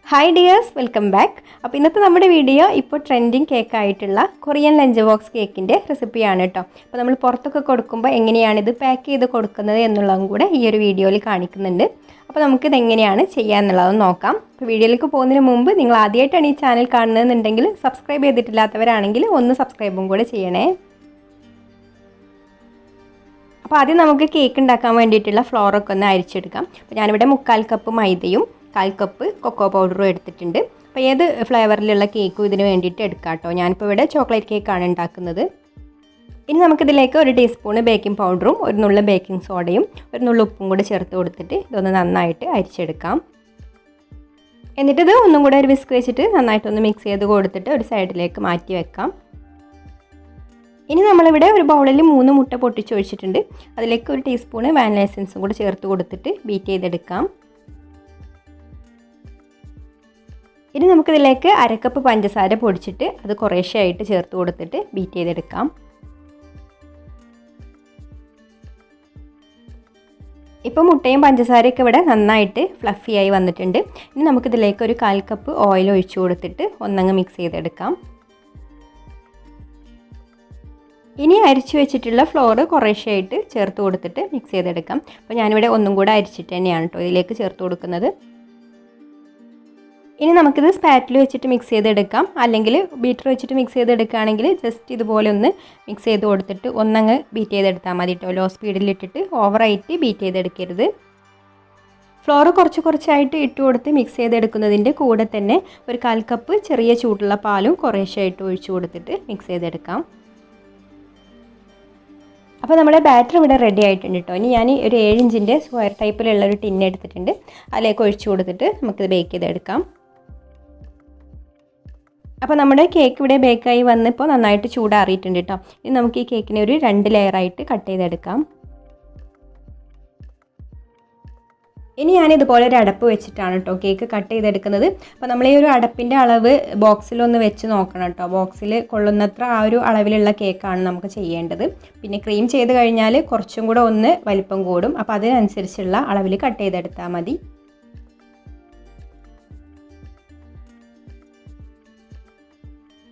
Hi dears, welcome back. അപ്പോൾ ഇന്നത്തെ നമ്മുടെ വീഡിയോ ഇപ്പോൾ ട്രെൻഡിങ് കേക്കായിട്ടുള്ള കൊറിയൻ ലഞ്ച് ബോക്സ് കേക്കിൻ്റെ റെസിപ്പിയാണ് കേട്ടോ. അപ്പോൾ നമ്മൾ പുറത്തൊക്കെ കൊടുക്കുമ്പോൾ എങ്ങനെയാണ് ഇത് പാക്ക് ചെയ്ത് കൊടുക്കുന്നത് എന്നുള്ളതും കൂടെ ഈ ഒരു വീഡിയോയിൽ കാണിക്കുന്നുണ്ട്. അപ്പോൾ നമുക്കിത് എങ്ങനെയാണ് ചെയ്യാമെന്നുള്ളതൊന്ന് നോക്കാം. അപ്പോൾ വീഡിയോയിലേക്ക് പോകുന്നതിന് മുമ്പ് നിങ്ങൾ ആദ്യമായിട്ടാണ് ഈ ചാനൽ കാണുന്നതെന്നുണ്ടെങ്കിൽ സബ്സ്ക്രൈബ് ചെയ്തിട്ടില്ലാത്തവരാണെങ്കിൽ ഒന്ന് സബ്സ്ക്രൈബും കൂടെ ചെയ്യണേ. അപ്പോൾ ആദ്യം നമുക്ക് കേക്ക് ഉണ്ടാക്കാൻ വേണ്ടിയിട്ടുള്ള ഫ്ലോറൊക്കെ ഒന്ന് അരിച്ചെടുക്കാം. അപ്പോൾ ഞാനിവിടെ 1/4 കപ്പ് മൈദയും 1/4 കപ്പ് കൊക്കോ പൗഡറും എടുത്തിട്ടുണ്ട്. അപ്പോൾ ഏത് ഫ്ലേവറിലുള്ള കേക്കും ഇതിന് വേണ്ടിയിട്ട് എടുക്കാം കേട്ടോ. ഞാനിപ്പോൾ ഇവിടെ ചോക്ലേറ്റ് കേക്കാണ് ഉണ്ടാക്കുന്നത്. ഇനി നമുക്കിതിലേക്ക് 1 ടീസ്പൂൺ ബേക്കിംഗ് പൗഡറും 1 നുള്ള ബേക്കിംഗ് സോഡയും 1 നുള്ള ഉപ്പും കൂടെ ചേർത്ത് കൊടുത്തിട്ട് ഇതൊന്ന് നന്നായിട്ട് അരിച്ചെടുക്കാം. എന്നിട്ടിത് ഒന്നും കൂടെ ഒരു വിസ്ക് വെച്ചിട്ട് നന്നായിട്ടൊന്ന് മിക്സ് ചെയ്ത് കൊടുത്തിട്ട് ഒരു സൈഡിലേക്ക് മാറ്റി വെക്കാം. ഇനി നമ്മളിവിടെ ഒരു ബൗളിൽ 3 മുട്ട പൊട്ടിച്ചൊഴിച്ചിട്ടുണ്ട്. അതിലേക്ക് 1 ടീസ്പൂൺ വാനില എസൻസും കൂടെ ചേർത്ത് കൊടുത്തിട്ട് ബീറ്റ് ചെയ്തെടുക്കാം. ഇനി നമുക്കിതിലേക്ക് 1/2 കപ്പ് പഞ്ചസാര പൊടിച്ചിട്ട് അത് കുറേശ്ശെ ആയിട്ട് ചേർത്ത് കൊടുത്തിട്ട് ബീറ്റ് ചെയ്തെടുക്കാം. ഇപ്പോൾ മുട്ടയും പഞ്ചസാരയൊക്കെ ഇവിടെ നന്നായിട്ട് ഫ്ലഫിയായി വന്നിട്ടുണ്ട്. ഇനി നമുക്കിതിലേക്ക് ഒരു 1/4 കപ്പ് ഓയിൽ ഒഴിച്ചു കൊടുത്തിട്ട് ഒന്നങ്ങ് മിക്സ് ചെയ്തെടുക്കാം. ഇനി അരിച്ചു വെച്ചിട്ടുള്ള ഫ്ലോർ കുറേശ്ശെ ആയിട്ട് ചേർത്ത് കൊടുത്തിട്ട് മിക്സ് ചെയ്തെടുക്കാം. അപ്പോൾ ഞാനിവിടെ ഒന്നും കൂടെ അരിച്ചിട്ട് തന്നെയാണ് കേട്ടോ ഇതിലേക്ക് ചേർത്ത് കൊടുക്കുന്നത്. ഇനി നമുക്കിത് സ്പാറ്റിൽ വെച്ചിട്ട് മിക്സ് ചെയ്തെടുക്കാം. അല്ലെങ്കിൽ ബീറ്റർ വെച്ചിട്ട് മിക്സ് ചെയ്തെടുക്കുകയാണെങ്കിൽ ജസ്റ്റ് ഇതുപോലെ ഒന്ന് മിക്സ് ചെയ്ത് കൊടുത്തിട്ട് ഒന്നങ്ങ് ബീറ്റ് ചെയ്തെടുത്താൽ മതി കേട്ടോ. ലോ സ്പീഡിലിട്ടിട്ട് ഓവറായിട്ട് ബീറ്റ് ചെയ്തെടുക്കരുത്. ഫ്ലോർ കുറച്ചായിട്ട് ഇട്ട് കൊടുത്ത് മിക്സ് ചെയ്തെടുക്കുന്നതിൻ്റെ കൂടെ തന്നെ ഒരു 1/4 കപ്പ് ചെറിയ ചൂടുള്ള പാലും കുറേശ്ശെ ആയിട്ട് ഒഴിച്ചു കൊടുത്തിട്ട് മിക്സ് ചെയ്തെടുക്കാം. അപ്പോൾ നമ്മുടെ ബാറ്റർ ഇവിടെ റെഡി ആയിട്ടുണ്ട് കേട്ടോ. ഇനി ഞാൻ ഒരു 7 ഇഞ്ചിൻ്റെ സ്ക്വയർ ടൈപ്പിലുള്ള ഒരു ടിൻ എടുത്തിട്ടുണ്ട്. അതിലേക്ക് ഒഴിച്ചു കൊടുത്തിട്ട് നമുക്കിത് ബേക്ക് ചെയ്തെടുക്കാം. അപ്പോൾ നമ്മുടെ കേക്ക് ഇവിടെ ബേക്കായി വന്നിപ്പോൾ നന്നായിട്ട് ചൂടാറിയിട്ടുണ്ട് കേട്ടോ. ഇനി നമുക്ക് ഈ കേക്കിനെ ഒരു 2 ലെയറായിട്ട് കട്ട് ചെയ്തെടുക്കാം. ഇനി ഞാനിതുപോലെ ഒരു അടപ്പ് വെച്ചിട്ടാണ് കേട്ടോ കേക്ക് കട്ട് ചെയ്തെടുക്കുന്നത്. അപ്പോൾ നമ്മൾ ഈ ഒരു അടപ്പിൻ്റെ അളവ് ബോക്സിലൊന്ന് വെച്ച് നോക്കണം കേട്ടോ. ബോക്സിൽ കൊള്ളുന്നത്ര ആ ഒരു അളവിലുള്ള കേക്കാണ് നമുക്ക് ചെയ്യേണ്ടത്. പിന്നെ ക്രീം ചെയ്ത് കഴിഞ്ഞാൽ കുറച്ചും കൂടെ ഒന്ന് വലിപ്പം കൂടും. അപ്പോൾ അതിനനുസരിച്ചുള്ള അളവിൽ കട്ട് ചെയ്തെടുത്താൽ മതി.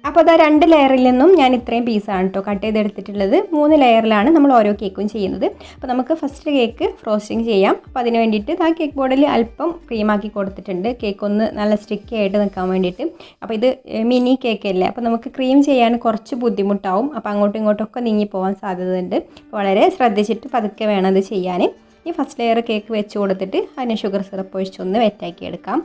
അപ്പോൾ അത് 2 ലെയറിൽ നിന്നും ഞാൻ ഇത്രയും പീസാണ് കേട്ടോ കട്ട് ചെയ്തെടുത്തിട്ടുള്ളത്. 3 ലെയറിലാണ് നമ്മൾ ഓരോ കേക്കും ചെയ്യുന്നത്. അപ്പോൾ നമുക്ക് ഫസ്റ്റ് കേക്ക് ഫ്രോസ്റ്റിംഗ് ചെയ്യാം. അപ്പോൾ അതിന് വേണ്ടിയിട്ട് ആ കേക്ക് ബോർഡിൽ അല്പം ക്രീമാക്കി കൊടുത്തിട്ടുണ്ട്. കേക്ക് ഒന്ന് നല്ല സ്റ്റിക്കി ആയിട്ട് നിൽക്കാൻ വേണ്ടിയിട്ട്. അപ്പോൾ ഇത് മിനി കേക്കല്ലേ, അപ്പോൾ നമുക്ക് ക്രീം ചെയ്യാൻ കുറച്ച് ബുദ്ധിമുട്ടാവും. അപ്പോൾ അങ്ങോട്ടും ഇങ്ങോട്ടൊക്കെ നീങ്ങിപ്പോകാൻ സാധ്യതയുണ്ട്. വളരെ ശ്രദ്ധിച്ചിട്ട് പതുക്കെ വേണം ഇത് ചെയ്യാൻ. ഈ ഫസ്റ്റ് ലെയർ കേക്ക് വെച്ച് കൊടുത്തിട്ട് അതിന് ഷുഗർ സിറപ്പ് ഒഴിച്ചൊന്ന് വെറ്റാക്കി എടുക്കാം.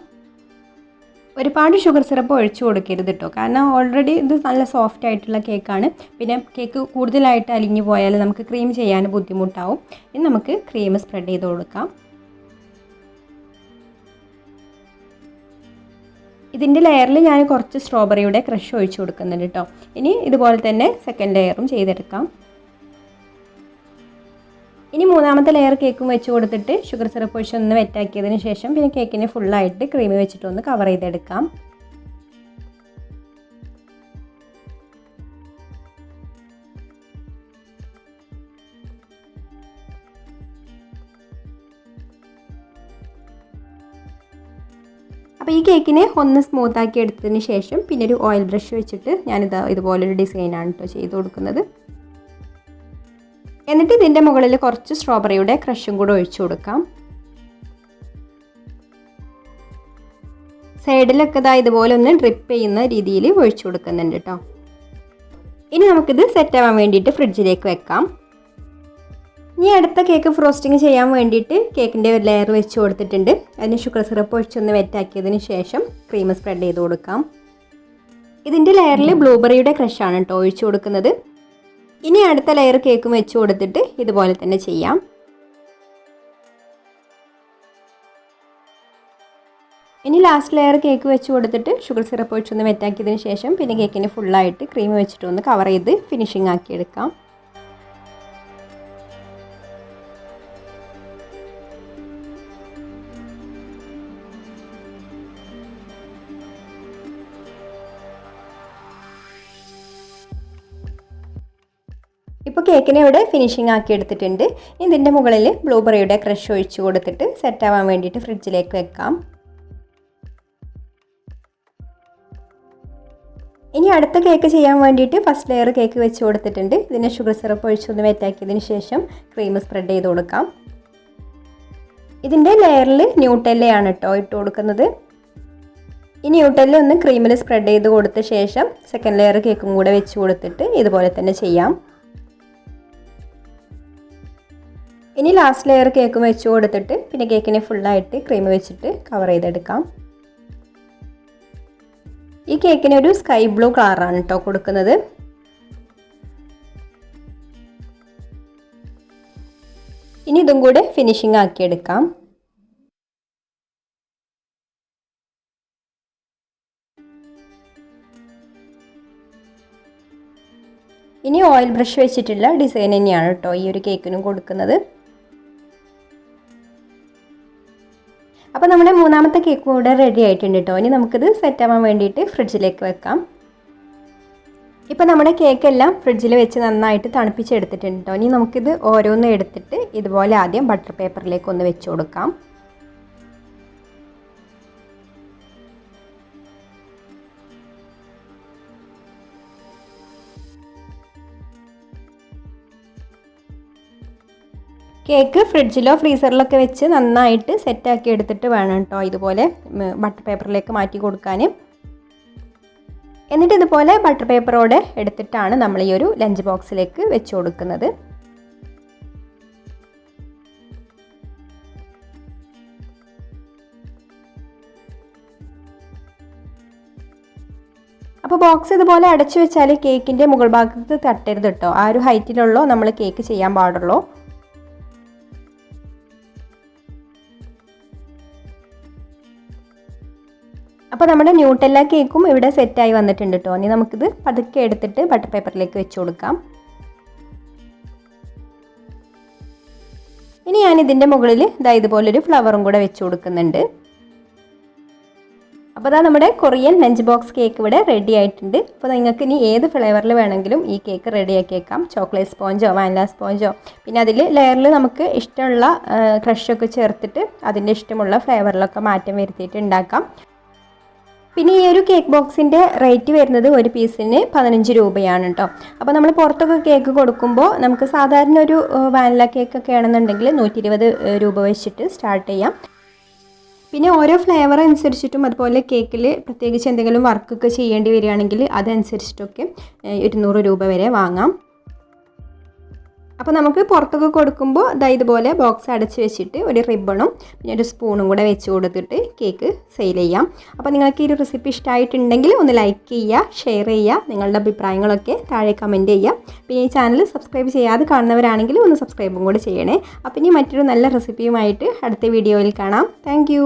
ഒരുപാട് ഷുഗർ സിറപ്പ് ഒഴിച്ചു കൊടുക്കരുത് കേട്ടോ. കാരണം ഓൾറെഡി ഇത് നല്ല സോഫ്റ്റ് ആയിട്ടുള്ള കേക്കാണ്. പിന്നെ കേക്ക് കൂടുതലായിട്ട് അലിഞ്ഞു പോയാൽ നമുക്ക് ക്രീം ചെയ്യാൻ ബുദ്ധിമുട്ടാവും. ഇനി നമുക്ക് ക്രീം സ്പ്രെഡ് ചെയ്ത് കൊടുക്കാം. ഇതിൻ്റെ ലെയറിൽ ഞാൻ കുറച്ച് സ്ട്രോബെറിയുടെ ക്രഷ് ഒഴിച്ചു കൊടുക്കുന്നുണ്ട് കേട്ടോ. ഇനി ഇതുപോലെ തന്നെ സെക്കൻഡ് ലെയറും ചെയ്തെടുക്കാം. ഇനി 3ാമത്തെ ലെയർ കേക്കും വെച്ച് കൊടുത്തിട്ട് ഷുഗർ സിറപ്പ് ഒഴിച്ച് ഒന്ന് വെറ്റാക്കിയതിന് ശേഷം പിന്നെ കേക്കിനെ ഫുള്ളായിട്ട് ക്രീം വെച്ചിട്ടൊന്ന് കവർ ചെയ്തെടുക്കാം. അപ്പോൾ ഈ കേക്കിനെ ഒന്ന് സ്മൂത്താക്കി എടുത്തതിന് ശേഷം പിന്നെ ഒരു ഓയിൽ ബ്രഷ് വെച്ചിട്ട് ഇതുപോലൊരു ഡിസൈനാണ് കേട്ടോ ചെയ്ത് കൊടുക്കുന്നത്. എന്നിട്ട് ഇതിൻ്റെ മുകളിൽ കുറച്ച് സ്ട്രോബെറിയുടെ ക്രഷും കൂടെ ഒഴിച്ചു കൊടുക്കാം. സൈഡിലൊക്കെ ഇതുപോലെ ഒന്ന് ഡ്രിപ്പ് ചെയ്യുന്ന രീതിയിൽ ഒഴിച്ചു കൊടുക്കുന്നുണ്ട് കേട്ടോ. ഇനി നമുക്കിത് സെറ്റ് ആവാൻ വേണ്ടിയിട്ട് ഫ്രിഡ്ജിലേക്ക് വെക്കാം. ഇനി അടുത്ത കേക്ക് ഫ്രോസ്റ്റിംഗ് ചെയ്യാൻ വേണ്ടിയിട്ട് കേക്കിൻ്റെ ഒരു ലെയർ വെച്ച് കൊടുത്തിട്ടുണ്ട്. അതിന് ഷുഗർ സിറപ്പ് ഒഴിച്ചൊന്ന് വെറ്റാക്കിയതിന് ശേഷം ക്രീം സ്പ്രെഡ് ചെയ്ത് കൊടുക്കാം. ഇതിൻ്റെ ലെയറിൽ ബ്ലൂബെറിയുടെ ക്രഷാണ് കേട്ടോ ഒഴിച്ചു കൊടുക്കുന്നത്. ഇനി അടുത്ത ലെയർ കേക്കും വെച്ച് കൊടുത്തിട്ട് ഇതുപോലെ തന്നെ ചെയ്യാം. ഇനി ലാസ്റ്റ് ലെയർ കേക്ക് വെച്ച് കൊടുത്തിട്ട് ഷുഗർ സിറപ്പ് ഒഴിച്ചൊന്ന് വെറ്റാക്കിയതിന് ശേഷം പിന്നെ കേക്കിന് ഫുള്ളായിട്ട് ക്രീം വെച്ചിട്ടൊന്ന് കവർ ചെയ്ത് ഫിനിഷിംഗ് ആക്കി എടുക്കാം. ഇപ്പോൾ കേക്കിനെ ഇവിടെ ഫിനിഷിംഗ് ആക്കി എടുത്തിട്ടുണ്ട്. ഇതിൻ്റെ മുകളിൽ ബ്ലൂബെറിയുടെ ക്രഷ് ഒഴിച്ച് കൊടുത്തിട്ട് സെറ്റ് ആവാൻ വേണ്ടിയിട്ട് ഫ്രിഡ്ജിലേക്ക് വെക്കാം. ഇനി അടുത്ത കേക്ക് ചെയ്യാൻ വേണ്ടിയിട്ട് ഫസ്റ്റ് ലെയർ കേക്ക് വെച്ച് കൊടുത്തിട്ടുണ്ട്. ഇതിനെ ഷുഗർ സിറപ്പ് ഒഴിച്ചൊന്ന് വെറ്റാക്കിയതിന് ശേഷം ക്രീം സ്പ്രെഡ് ചെയ്ത് കൊടുക്കാം. ഇതിൻ്റെ ലെയറിൽ ന്യൂട്ടെല്ലയാണ് കേട്ടോ ഇട്ട് കൊടുക്കുന്നത്. ഈ ന്യൂട്ടെല്ല ഒന്ന് ക്രീമിൽ സ്പ്രെഡ് ചെയ്ത് കൊടുത്ത ശേഷം സെക്കൻഡ് ലെയർ കേക്കും കൂടെ വെച്ച് കൊടുത്തിട്ട് ഇതുപോലെ തന്നെ ചെയ്യാം. ഇനി ലാസ്റ്റ് ലെയർ കേക്കും വെച്ച് കൊടുത്തിട്ട് പിന്നെ കേക്കിനെ ഫുള്ളായിട്ട് ക്രീം വെച്ചിട്ട് കവർ ചെയ്തെടുക്കാം. ഈ കേക്കിന് ഒരു സ്കൈ ബ്ലൂ കളറാണ് കേട്ടോ കൊടുക്കുന്നത്. ഇനി ഇതും കൂടെ ഫിനിഷിംഗ് ആക്കിയെടുക്കാം. ഇനി ഓയിൽ ബ്രഷ് വെച്ചിട്ടുള്ള ഡിസൈൻ തന്നെയാണ് കേട്ടോ ഈ ഒരു കേക്കിനും കൊടുക്കുന്നത്. അപ്പോൾ നമ്മുടെ മൂന്നാമത്തെ കേക്ക് കൂടെ റെഡി ആയിട്ടുണ്ട് കേട്ടോ. ഇനി നമുക്കിത് സെറ്റ് ആവാൻ വേണ്ടിയിട്ട് ഫ്രിഡ്ജിലേക്ക് വെക്കാം. ഇപ്പോൾ നമ്മുടെ കേക്കെല്ലാം ഫ്രിഡ്ജിൽ വെച്ച് നന്നായിട്ട് തണുപ്പിച്ചെടുത്തിട്ടുണ്ട് കേട്ടോ. ഇനി നമുക്കിത് ഓരോന്നും എടുത്തിട്ട് ഇതുപോലെ ആദ്യം ബട്ടർ പേപ്പറിലേക്ക് ഒന്ന് വെച്ച് കൊടുക്കാം. കേക്ക് ഫ്രിഡ്ജിലോ ഫ്രീസറിലൊക്കെ വെച്ച് നന്നായിട്ട് സെറ്റാക്കി എടുത്തിട്ട് വേണം കേട്ടോ ഇതുപോലെ ബട്ടർ പേപ്പറിലേക്ക് മാറ്റി കൊടുക്കാൻ. എന്നിട്ട് ഇതുപോലെ ബട്ടർ പേപ്പറോടെ എടുത്തിട്ടാണ് നമ്മൾ ഈ ഒരു ലഞ്ച് ബോക്സിലേക്ക് വെച്ച് കൊടുക്കുന്നത്. അപ്പോൾ ബോക്സ് ഇതുപോലെ അടച്ചു വെച്ചാൽ കേക്കിൻ്റെ മുകൾ ഭാഗത്ത് തട്ടരുത് കേട്ടോ. ആ ഒരു ഹൈറ്റിലുള്ളോ നമ്മൾ കേക്ക് ചെയ്യാൻ പാടുള്ളൂ. അപ്പോൾ നമ്മുടെ ന്യൂട്ടെല്ല കേക്കും ഇവിടെ സെറ്റായി വന്നിട്ടുണ്ട് കേട്ടോ. ഇനി നമുക്കിത് പതുക്കെ എടുത്തിട്ട് ബട്ടർ പേപ്പറിലേക്ക് വെച്ച് കൊടുക്കാം. ഇനി ഞാനിതിൻ്റെ മുകളിൽ ഇതുപോലൊരു ഫ്ലവറും കൂടെ വെച്ച് കൊടുക്കുന്നുണ്ട്. അപ്പോൾ നമ്മുടെ കൊറിയൻ ലഞ്ച് ബോക്സ് കേക്ക് ഇവിടെ റെഡി ആയിട്ടുണ്ട്. അപ്പോൾ നിങ്ങൾക്ക് ഇനി ഏത് ഫ്ലേവറിൽ വേണമെങ്കിലും ഈ കേക്ക് റെഡിയാക്കിയേക്കാം. ചോക്ലേറ്റ് സ്പോഞ്ചോ വാനില സ്പോഞ്ചോ പിന്നെ അതിൽ ലെയറിൽ നമുക്ക് ഇഷ്ടമുള്ള ക്രഷൊക്കെ ചേർത്തിട്ട് അതിൻ്റെ ഇഷ്ടമുള്ള ഫ്ലേവറിലൊക്കെ മാറ്റം വരുത്തിയിട്ട് ഉണ്ടാക്കാം. പിന്നെ ഈ ഒരു കേക്ക് ബോക്സിൻ്റെ റേറ്റ് വരുന്നത് ഒരു പീസിന് 15 രൂപയാണ് കേട്ടോ. അപ്പോൾ നമ്മൾ പുറത്തൊക്കെ കേക്ക് കൊടുക്കുമ്പോൾ നമുക്ക് സാധാരണ ഒരു വാനില കേക്കൊക്കെ ആണെന്നുണ്ടെങ്കിൽ 120 രൂപ വെച്ചിട്ട് സ്റ്റാർട്ട് ചെയ്യാം. പിന്നെ ഓരോ ഫ്ലേവർ അനുസരിച്ചിട്ടും അതുപോലെ കേക്കിൽ പ്രത്യേകിച്ച് എന്തെങ്കിലും വർക്കൊക്കെ ചെയ്യേണ്ടി വരികയാണെങ്കിൽ അതനുസരിച്ചിട്ടൊക്കെ 200 രൂപ വരെ വാങ്ങാം. അപ്പോൾ നമുക്ക് പുറത്തൊക്കെ കൊടുക്കുമ്പോൾ ഇതുപോലെ ബോക്സ് അടച്ച് വെച്ചിട്ട് ഒരു റിബണും പിന്നെ ഒരു സ്പൂണും കൂടെ വെച്ച് കൊടുത്തിട്ട് കേക്ക് സെയിൽ ചെയ്യാം. അപ്പോൾ നിങ്ങൾക്ക് ഈ ഒരു റെസിപ്പി ഇഷ്ടമായിട്ടുണ്ടെങ്കിൽ ഒന്ന് ലൈക്ക് ചെയ്യുക, ഷെയർ ചെയ്യുക, നിങ്ങളുടെ അഭിപ്രായങ്ങളൊക്കെ താഴെ കമൻറ്റ് ചെയ്യുക. പിന്നെ ഈ ചാനൽ സബ്സ്ക്രൈബ് ചെയ്യാതെ കാണുന്നവരാണെങ്കിൽ ഒന്ന് സബ്സ്ക്രൈബും കൂടെ ചെയ്യണേ. അപ്പോൾ ഇനി മറ്റൊരു നല്ല റെസിപ്പിയുമായിട്ട് അടുത്ത വീഡിയോയിൽ കാണാം. താങ്ക്